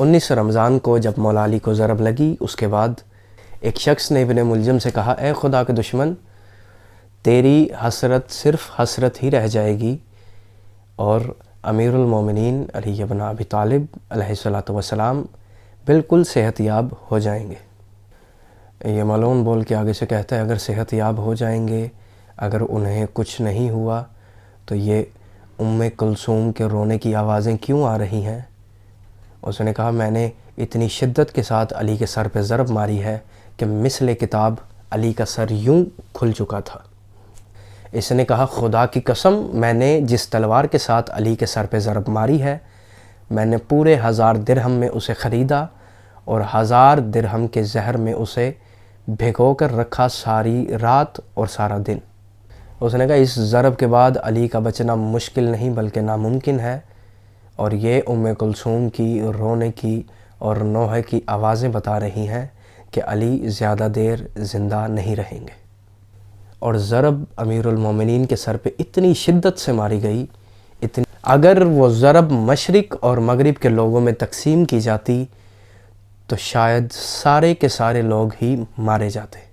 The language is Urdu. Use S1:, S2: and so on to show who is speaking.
S1: 19 رمضان کو جب مولا علی کو ضرب لگی، اس کے بعد ایک شخص نے ابن ملجم سے کہا، اے خدا کے دشمن، تیری حسرت صرف حسرت ہی رہ جائے گی اور امیر المومنین علی بن ابی طالب علیہ السلام بالکل صحت یاب ہو جائیں گے۔ یہ ملعون بول کے آگے سے کہتا ہے، اگر صحت یاب ہو جائیں گے، اگر انہیں کچھ نہیں ہوا تو یہ ام کلثوم کے رونے کی آوازیں کیوں آ رہی ہیں؟ اس نے کہا، میں نے اتنی شدت کے ساتھ علی کے سر پہ ضرب ماری ہے کہ مثل کتاب علی کا سر یوں کھل چکا تھا۔ اس نے کہا، خدا کی قسم، میں نے جس تلوار کے ساتھ علی کے سر پہ ضرب ماری ہے، میں نے پورے 1000 درہم میں اسے خریدا اور 1000 درہم کے زہر میں اسے بھگو کر رکھا ساری رات اور سارا دن۔ اس نے کہا، اس ضرب کے بعد علی کا بچنا مشکل نہیں بلکہ ناممکن ہے، اور یہ ام کلثوم کی رونے کی اور نوحے کی آوازیں بتا رہی ہیں کہ علی زیادہ دیر زندہ نہیں رہیں گے۔ اور ضرب امیر المومنین کے سر پہ اتنی شدت سے ماری گئی، اگر وہ ضرب مشرق اور مغرب کے لوگوں میں تقسیم کی جاتی تو شاید سارے کے سارے لوگ ہی مارے جاتے۔